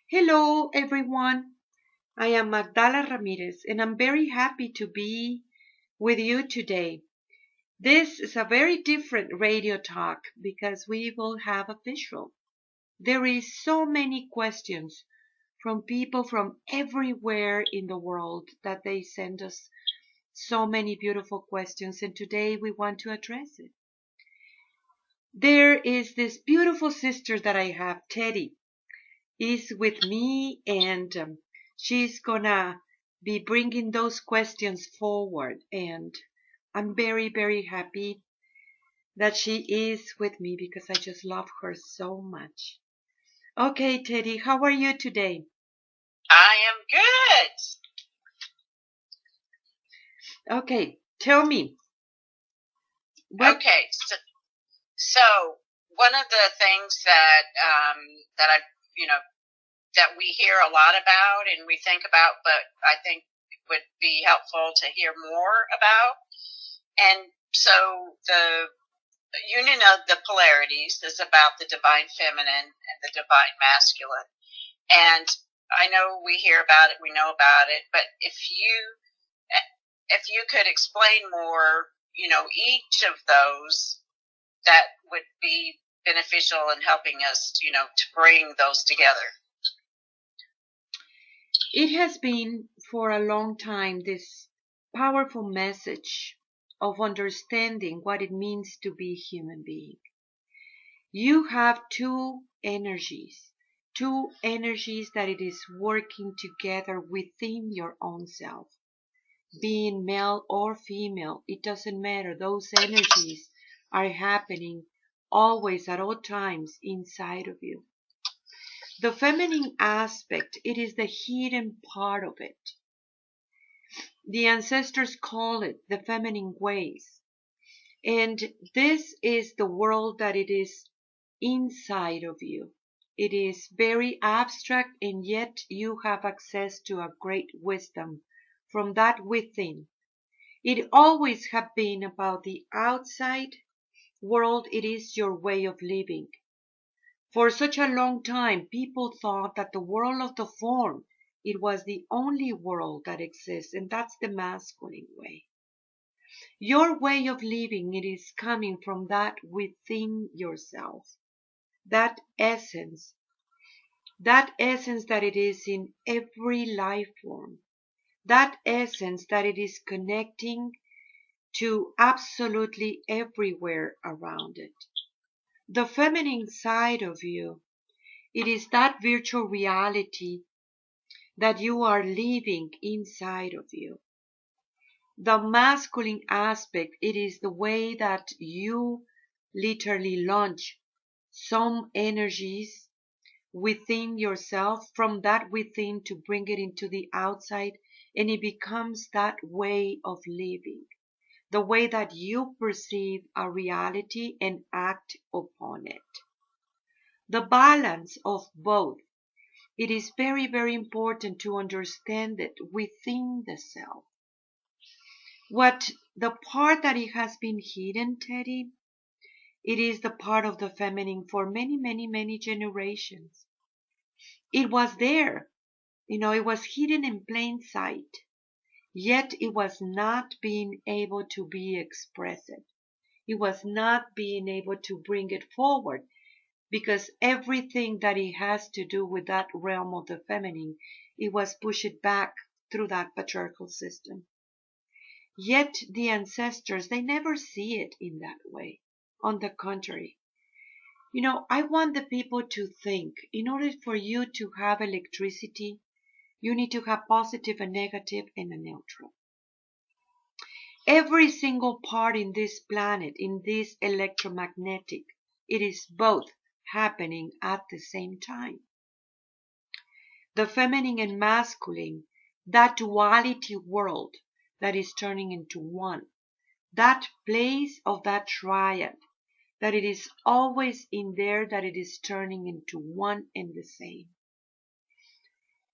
Hello, everyone. I am Magdala Ramirez, and I'm very happy to be with you today. This is a very different radio talk because we will have a visual. There is so many questions from people from everywhere in the world that they send us so many beautiful questions, and today we want to address it. There is this beautiful sister that I have, Teddie, is with me, and she's gonna be bringing those questions forward. And I'm very, very happy that she is with me because I just love her so much. Okay, Teddie, how are you today? I am good. Okay, tell me. Okay, so one of the things that I you know that we hear a lot about and we think about, but I think would be helpful to hear more about. And so the Union of the Polarities is about the divine feminine and the divine masculine. And I know we hear about it, we know about it, but if you could explain more, each of those, that would be beneficial in helping us, to bring those together. It has been for a long time this powerful message of understanding what it means to be a human being. You have two energies that it is working together within your own self. Being male or female, it doesn't matter. Those energies are happening always at all times inside of you. The feminine aspect, it is the hidden part of it. The ancestors call it the feminine ways. And this is the world that it is inside of you. It is very abstract, and yet you have access to a great wisdom from that within. It always have been about the outside world. It is your way of living. For such a long time, people thought that the world of the form, it was the only world that exists, and that's the masculine way. Your way of living, it is coming from that within yourself, that essence, that essence that it is in every life form, that essence that it is connecting to absolutely everywhere around it. The feminine side of you, it is that virtual reality that you are living inside of you. The masculine aspect, it is the way that you literally launch some energies within yourself, from that within to bring it into the outside, and it becomes that way of living, the way that you perceive a reality and act upon it. The balance of both, it is very, very important to understand it within the self. What the part that it has been hidden, Teddie, it is the part of the feminine for many, many, many generations. It was there, it was hidden in plain sight, yet it was not being able to be expressed. It was not being able to bring it forward because everything that it has to do with that realm of the feminine, it was pushed back through that patriarchal system. Yet the ancestors, they never see it in that way. On the contrary, I want the people to think, in order for you to have electricity, you need to have positive and negative and a neutral. Every single part in this planet, in this electromagnetic, it is both happening at the same time. The feminine and masculine, that duality world that is turning into one, that place of that triad, that it is always in there, that it is turning into one and the same.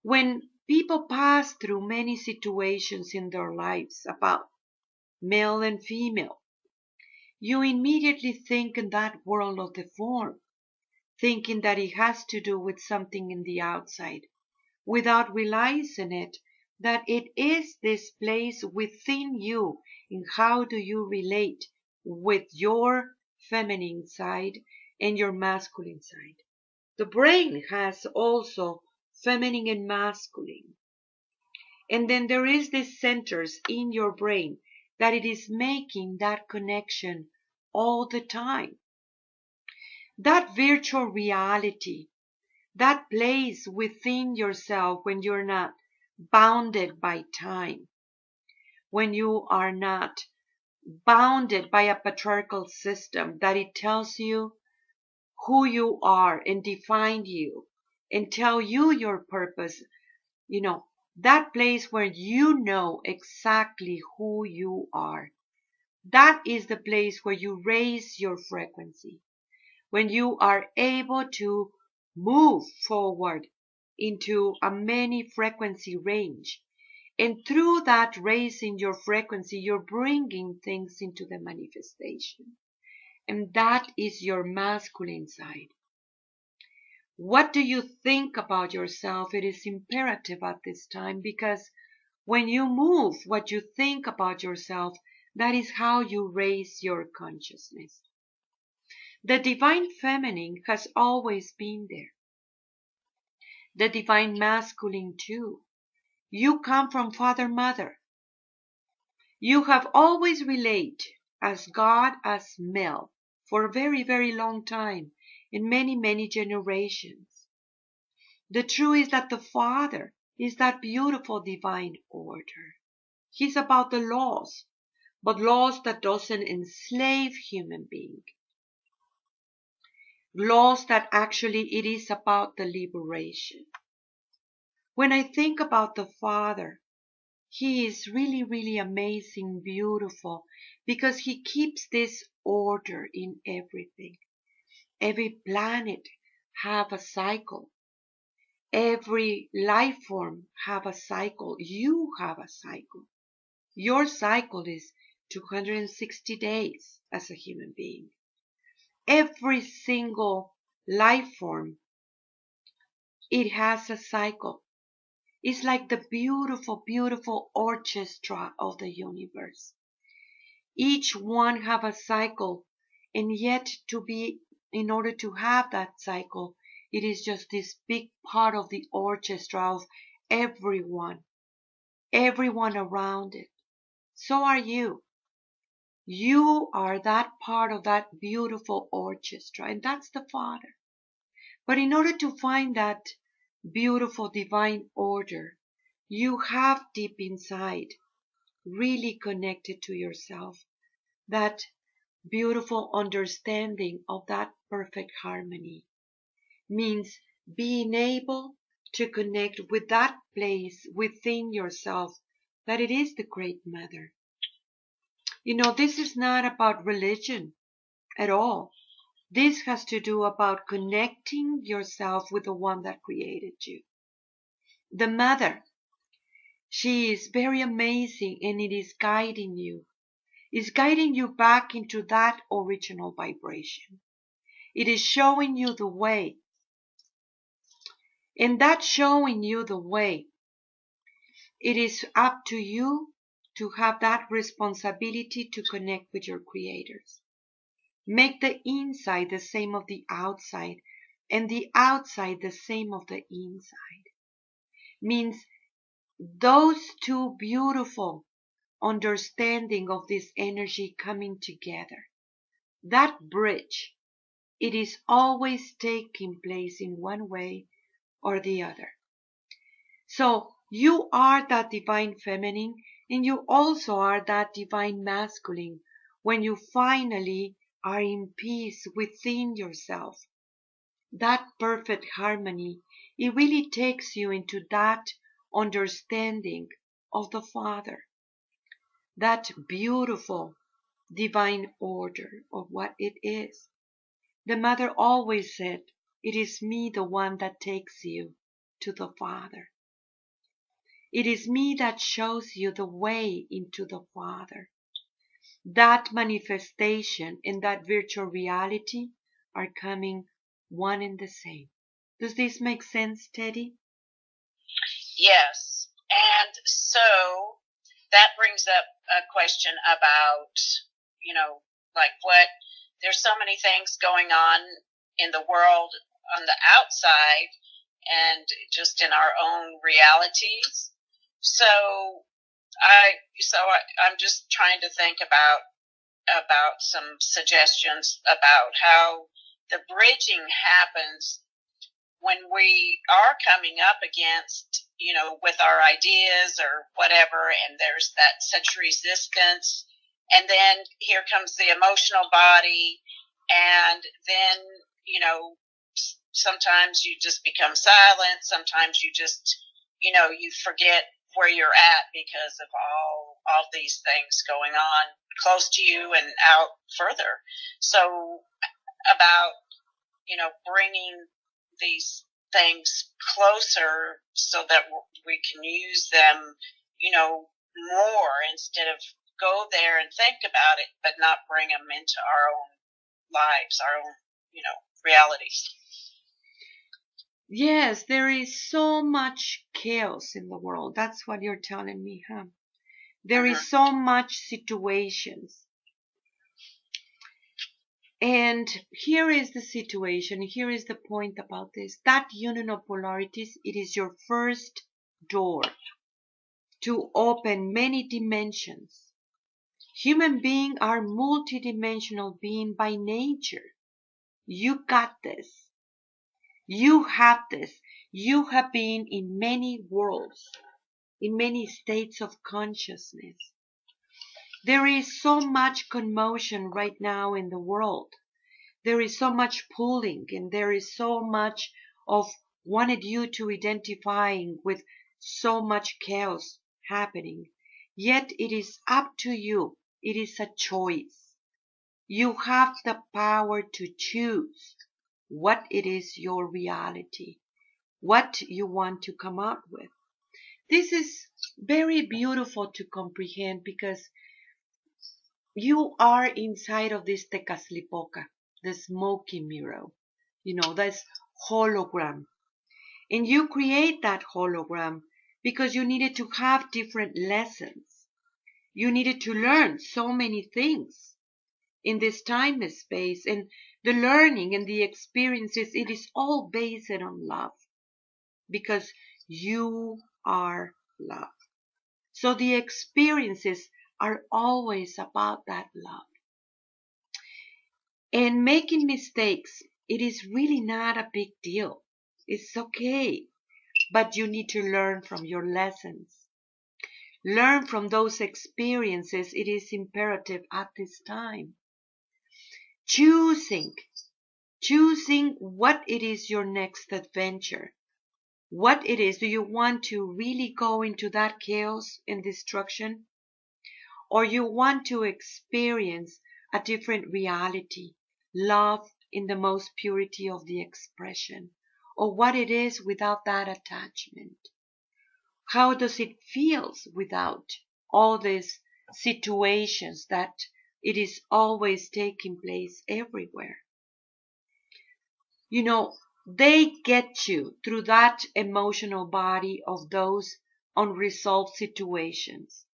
When people pass through many situations in their lives about male and female, you immediately think in that world of the form. thinking that it has to do with something in the outside, without realizing it, that it is this place within you. And how do you relate with your feminine side and your masculine side? The brain has also feminine and masculine. And then there is these centers in your brain that it is making that connection all the time. That virtual reality, that place within yourself when you're not bounded by time, when you are not bounded by a patriarchal system that it tells you who you are and define you and tell you your purpose, that place where you know exactly who you are. That is the place where you raise your frequency, when you are able to move forward into a many frequency range. And through that raising your frequency, you're bringing things into the manifestation. And that is your masculine side. What do you think about yourself? It is imperative at this time, because when you move what you think about yourself, that is how you raise your consciousness. The divine feminine has always been there. The divine masculine too. You come from father, mother. You have always related as God as male for a very, very long time, in many, many generations. The truth is that the Father is that beautiful divine order. He's about the laws, but laws that doesn't enslave human being. Laws that actually it is about the liberation. When I think about the Father, He is really, really amazing, beautiful, because He keeps this order in everything. Every planet have a cycle. Every life form have a cycle. You have a cycle. Your cycle is 260 days as a human being. Every single life form, it has a cycle. It's like the beautiful, beautiful orchestra of the universe. Each one have a cycle, and yet in order to have that cycle, it is just this big part of the orchestra of everyone around it. So are you. You are that part of that beautiful orchestra, and that's the Father. But in order to find that beautiful divine order, you have deep inside, really connected to yourself, that beautiful understanding of that perfect harmony. Means being able to connect with that place within yourself, that it is the Great Mother. This is not about religion at all. This has to do about connecting yourself with the one that created you. The Mother, she is very amazing, and it is guiding you. It's guiding you back into that original vibration. It is showing you the way. And that showing you the way, it is up to you to have that responsibility to connect with your creators. Make the inside the same of the outside, and the outside the same of the inside. Means those two beautiful understanding of this energy coming together. That bridge, it is always taking place in one way or the other. So you are that divine feminine, and you also are that divine masculine when you finally are in peace within yourself. That perfect harmony, it really takes you into that understanding of the Father, that beautiful divine order of what it is. The Mother always said, "It is me, the one that takes you to the Father. It is me that shows you the way into the Father." That manifestation and that virtual reality are coming one and the same. Does this make sense, Teddie? Yes. And so that brings up a question about, like there's so many things going on in the world on the outside and just in our own realities. So I'm just trying to think about some suggestions about how the bridging happens when we are coming up against, with our ideas or whatever, and there's that such resistance, and then here comes the emotional body, and then, sometimes you just become silent, sometimes you just, you forget where you're at because of all these things going on close to you and out further. So about, bringing these things closer so that we can use them, more instead of go there and think about it, but not bring them into our own lives, our own, realities. Yes, there is so much chaos in the world. That's what you're telling me, huh? There is so much situations. And here is the situation. Here is the point about this. That union of polarities, it is your first door to open many dimensions. Human beings are multidimensional beings by nature. You got this. You have this. You have been in many worlds, in many states of consciousness. There is so much commotion right now in the world. There is so much pulling, and there is so much of wanted you to identifying with so much chaos happening. Yet it is up to you. It is a choice. You have the power to choose what it is your reality, what you want to come up with. This is very beautiful to comprehend because you are inside of this tecaslipoca, the smoky mirror, this hologram. And you create that hologram because you needed to have different lessons. You needed to learn so many things in this time and space. And the learning and the experiences, it is all based on love because you are love. So the experiences are always about that love. And making mistakes, it is really not a big deal. It's okay. But you need to learn from your lessons. Learn from those experiences. It is imperative at this time. Choosing what it is your next adventure. What it is. Do you want to really go into that chaos and destruction? Or you want to experience a different reality, love in the most purity of the expression, or what it is without that attachment? How does it feel without all these situations that it is always taking place everywhere? They get you through that emotional body of those unresolved situations.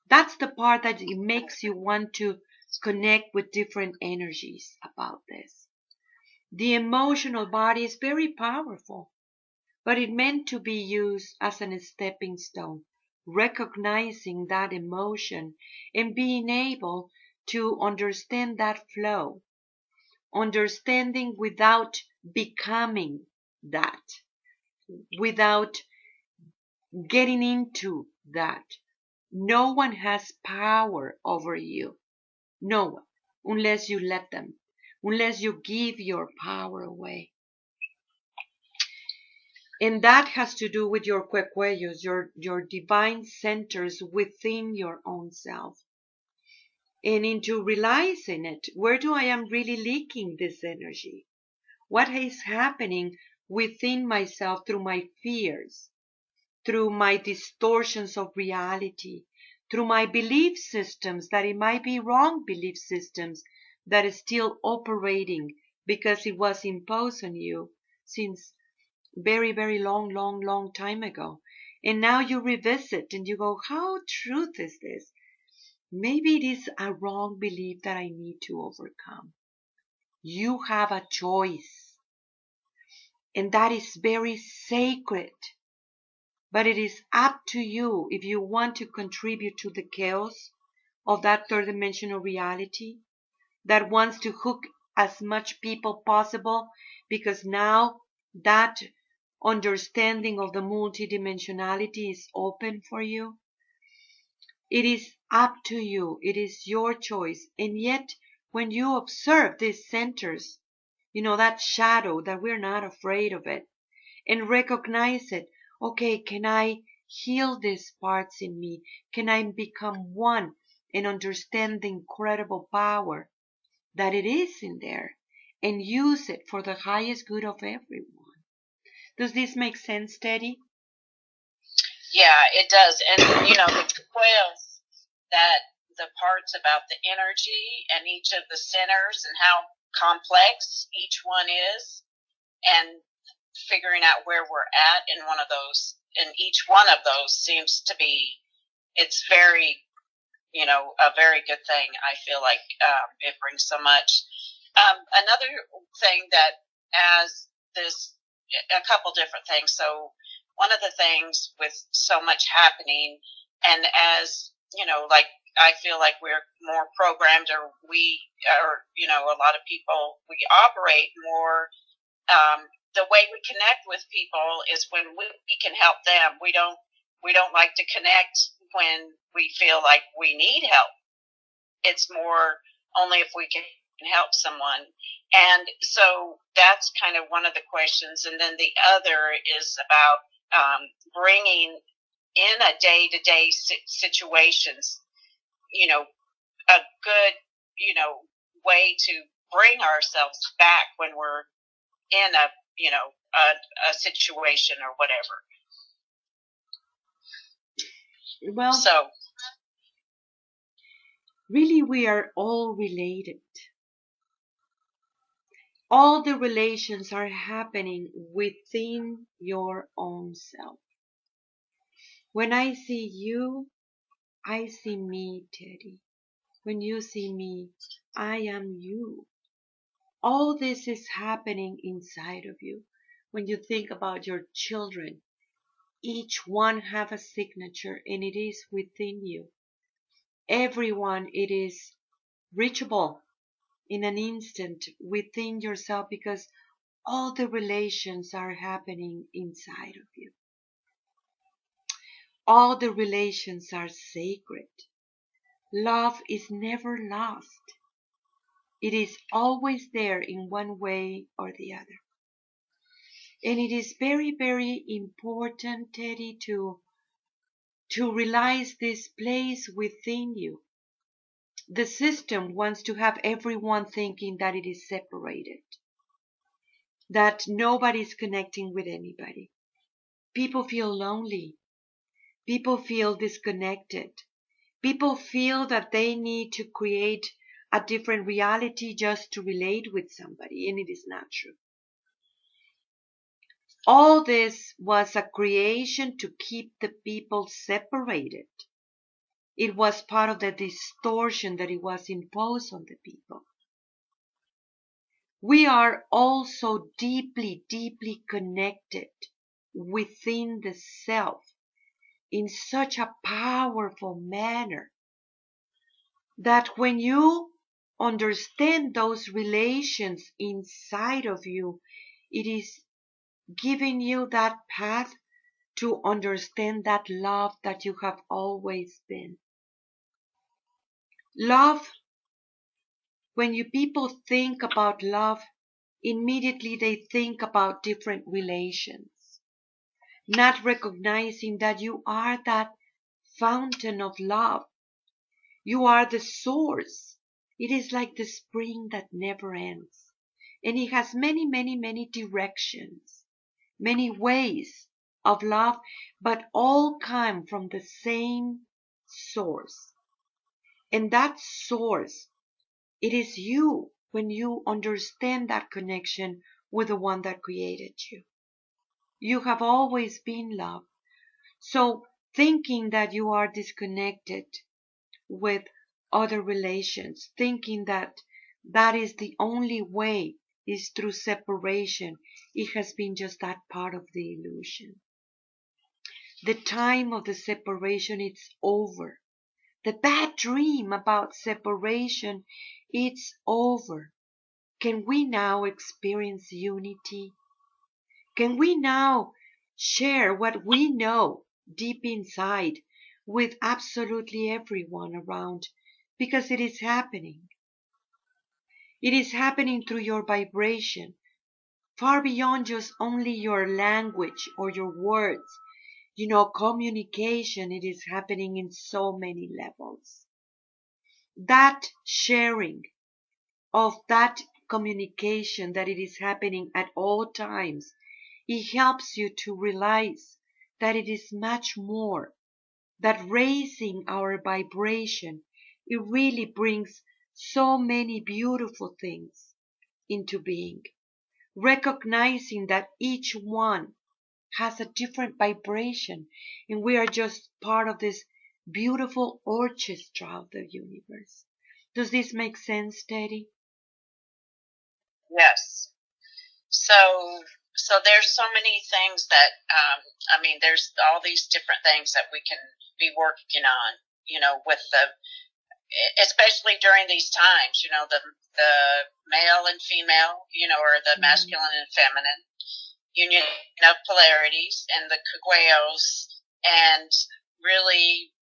That's the part that it makes you want to connect with different energies about this. The emotional body is very powerful, but it meant to be used as a stepping stone, recognizing that emotion and being able to understand that flow, understanding without becoming that, without getting into that. No one has power over you. No one, unless you let them, unless you give your power away. And that has to do with your cuecuellos, your divine centers within your own self. And into realizing it, where do I am really leaking this energy? What is happening within myself through my fears, through my distortions of reality, through my belief systems that it might be wrong belief systems that is still operating because it was imposed on you since very, very long time ago. And now you revisit and you go, how truth is this? Maybe it is a wrong belief that I need to overcome. You have a choice, and that is very sacred. But it is up to you if you want to contribute to the chaos of that third dimensional reality that wants to hook as much people possible, because now that understanding of the multidimensionality is open for you. It is up to you. It is your choice. And yet, when you observe these centers, that shadow, that we're not afraid of it, and recognize it. Okay, can I heal these parts in me? Can I become one and understand the incredible power that it is in there and use it for the highest good of everyone? Does this make sense, Teddie? Yeah, it does. And, the 12, that the parts about the energy and each of the centers and how complex each one is, and figuring out where we're at in one of those, and each one of those seems to be, it's very, a very good thing. I feel like it brings so much. Another thing that, as this, a couple different things. So one of the things with so much happening, and as, like, I feel like we're more programmed, or we, or, a lot of people, we operate more, the way we connect with people is when we can help them. We don't like to connect when we feel like we need help. It's more only if we can help someone. And so that's kind of one of the questions. And then the other is about bringing in a day-to-day situations, a good, way to bring ourselves back when we're in a situation or whatever. Well, so really, we are all related. All the relations are happening within your own self. When I see you, I see me, Teddie. When you see me, I am you. All this is happening inside of you. When you think about your children, each one have a signature, and it is within you. Everyone, it is reachable in an instant within yourself, because all the relations are happening inside of you. All the relations are sacred. Love is never lost. It is always there in one way or the other. And it is very, very important, Teddie, to realize this place within you. The system wants to have everyone thinking that it is separated, that nobody's connecting with anybody. People feel lonely. People feel disconnected. People feel that they need to create a different reality just to relate with somebody, and it is not true. All this was a creation to keep the people separated. It was part of the distortion that it was imposed on the people. We are also deeply, deeply connected within the self in such a powerful manner that when you understand those relations inside of you, it is giving you that path to understand that love that you have always been. Love, when you people think about love, immediately they think about different relations, not recognizing that you are that fountain of love. You are the source. It is like the spring that never ends. And it has many, many, many directions, many ways of love, but all come from the same source. And that source, it is you. when you understand that connection with the one that created you. You have always been love. So thinking that you are disconnected with other relations, thinking that that is the only way is through separation, it has been just that part of the illusion. The time of the separation, it's over. The bad dream about separation, it's over. Can we now experience unity? Can we now share what we know deep inside with absolutely everyone around? Because it is happening. It is happening through your vibration, far beyond just only your language or your words. Communication, it is happening in so many levels. That sharing of that communication, that it is happening at all times, it helps you to realize that it is much more, that raising our vibration, it really brings so many beautiful things into being. Recognizing that each one has a different vibration, and we are just part of this beautiful orchestra of the universe. Does this make sense, Teddie? Yes. So there's so many things that there's all these different things that we can be working on, with especially during these times, the male and female, or the masculine and feminine, Union of Polarities, and the Kugueos, and really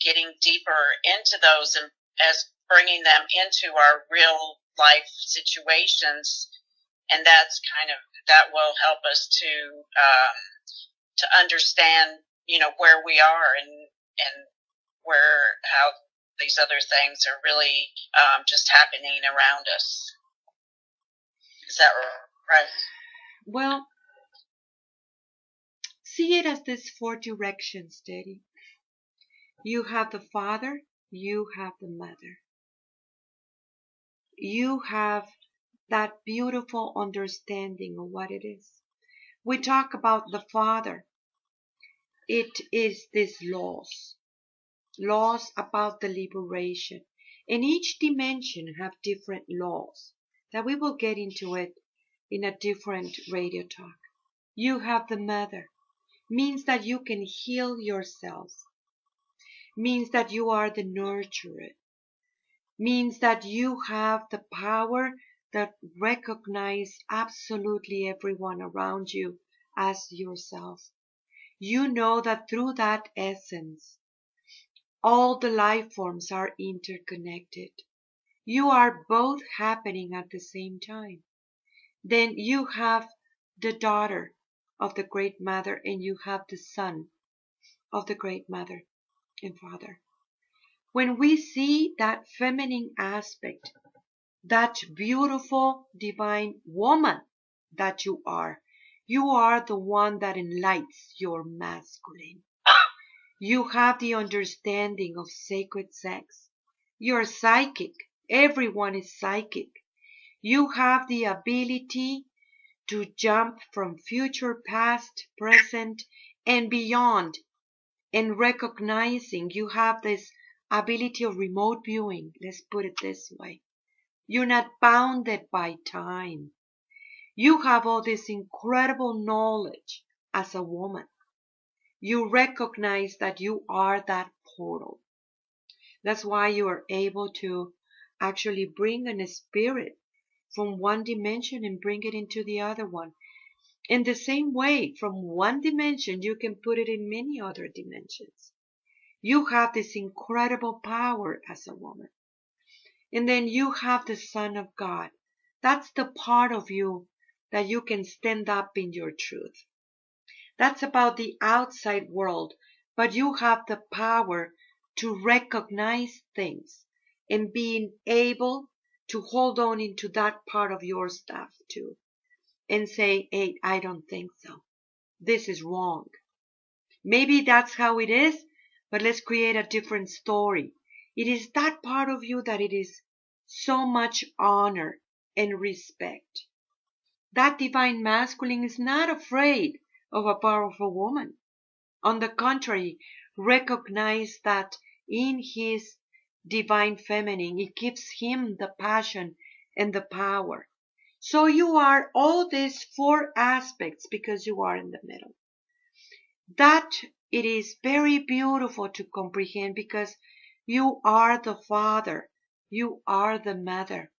getting deeper into those, and as bringing them into our real life situations, and that will help us to understand, where we are, and how these other things are really just happening around us. Is that right? Well, see it as these four directions, Teddie. You have the father, you have the mother. You have that beautiful understanding of what it is. We talk about the father. It is these laws about the liberation. And each dimension have different laws that we will get into it in a different radio talk. You have the mother, means that you can heal yourself, means that you are the nurturer, means that you have the power that recognize absolutely everyone around you as yourself. You know that through that essence, all the life forms are interconnected. You are both happening at the same time. Then you have the daughter of the Great Mother, and you have the son of the Great Mother and Father. When we see that feminine aspect, that beautiful divine woman that you are the one that enlightens your masculine. You have the understanding of sacred sex. You're psychic. Everyone is psychic. You have the ability to jump from future, past, present, and beyond. And recognizing you have this ability of remote viewing. Let's put it this way. You're not bounded by time. You have all this incredible knowledge as a woman. You recognize that you are that portal. That's why you are able to actually bring a spirit from one dimension and bring it into the other one. In the same way, from one dimension, you can put it in many other dimensions. You have this incredible power as a woman. And then you have the Son of God. That's the part of you that you can stand up in your truth. That's about the outside world, but you have the power to recognize things and being able to hold on into that part of your stuff too and say, hey, I don't think so. This is wrong. Maybe that's how it is, but let's create a different story. It is that part of you that it is so much honor and respect. That divine masculine is not afraid of a powerful woman. On the contrary, recognize that in his divine feminine, it gives him the passion and the power. So you are all these four aspects because you are in the middle. That it is very beautiful to comprehend because you are the father, you are the mother,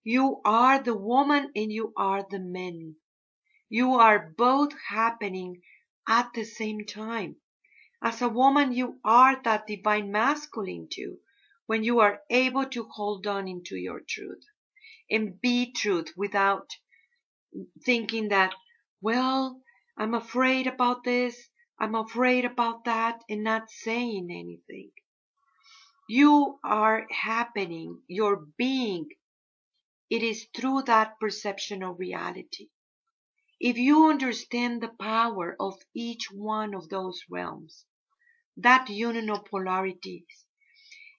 you are the woman and you are the man. You are both happening at the same time. As a woman, you are that divine masculine too, when you are able to hold on into your truth and be truth without thinking that, well, I'm afraid about this, I'm afraid about that, and not saying anything. You are happening, your being, it is through that perception of reality. If you understand the power of each one of those realms, that union of polarities,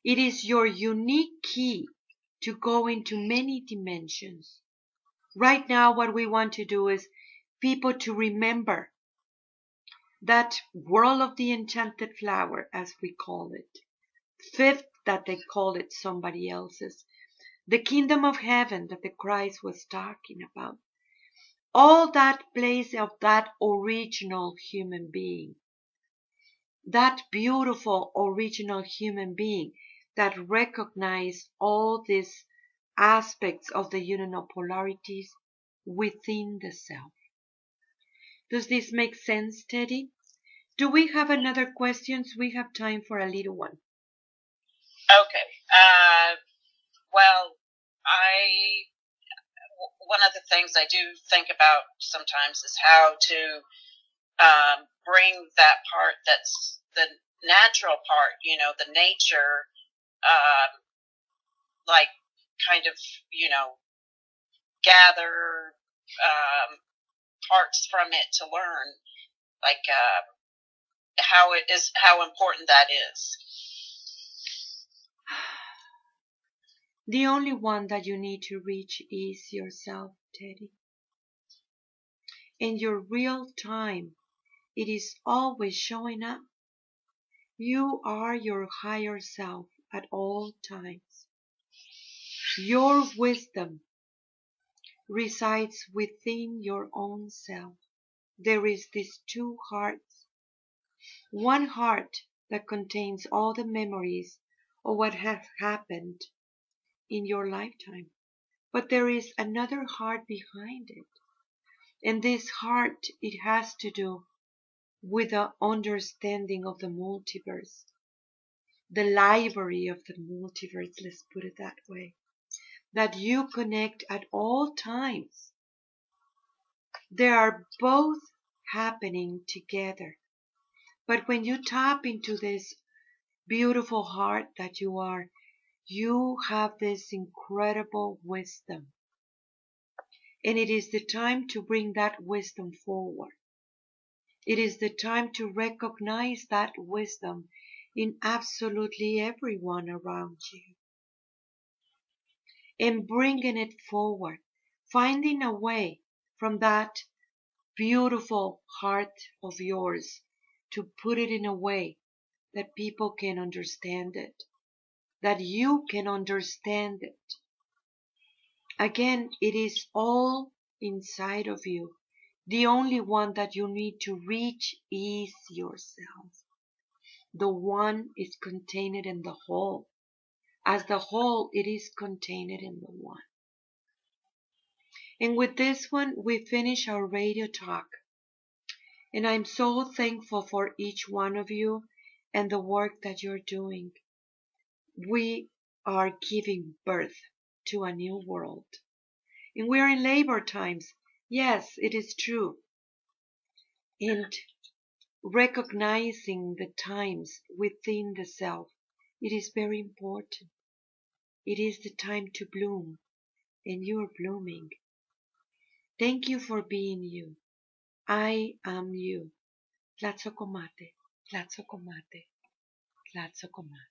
it is your unique key to go into many dimensions. Right now, what we want to do is people to remember that world of the enchanted flower, as we call it, fifth that they call it somebody else's, the kingdom of heaven that the Christ was talking about, all that place of that original human being, that beautiful original human being that recognized all these aspects of the union of polarities within the self. Does this make sense, Teddie? Do we have another questions? We have time for a little one. Okay. Well, one of the things I do think about sometimes is how to bring that part that's the natural part, the nature, like kind of, gather parts from it to learn, like how important that is. The only one that you need to reach is yourself, Teddie. In your real time, it is always showing up. You are your higher self at all times. Your wisdom resides within your own self. There is these two hearts. One heart that contains all the memories of what has happened in your lifetime. But there is another heart behind it. And this heart, it has to do with the understanding of the multiverse. The library of the multiverse, let's put it that way. That you connect at all times. They are both happening together. But when you tap into this beautiful heart that you are, you have this incredible wisdom. And it is the time to bring that wisdom forward. It is the time to recognize that wisdom in absolutely everyone around you. And bringing it forward, finding a way from that beautiful heart of yours to put it in a way that people can understand it, that you can understand it. Again, it is all inside of you. The only one that you need to reach is yourself. The one is contained in the whole. As the whole, it is contained in the one. And with this one, we finish our radio talk. And I'm so thankful for each one of you and the work that you're doing. We are giving birth to a new world. And we are in labor times. Yes, it is true. And recognizing the times within the self, it is very important. It is the time to bloom, and you are blooming. Thank you for being you. I am you. Tlatzocomate, tlatzocomate, tlatzocomate.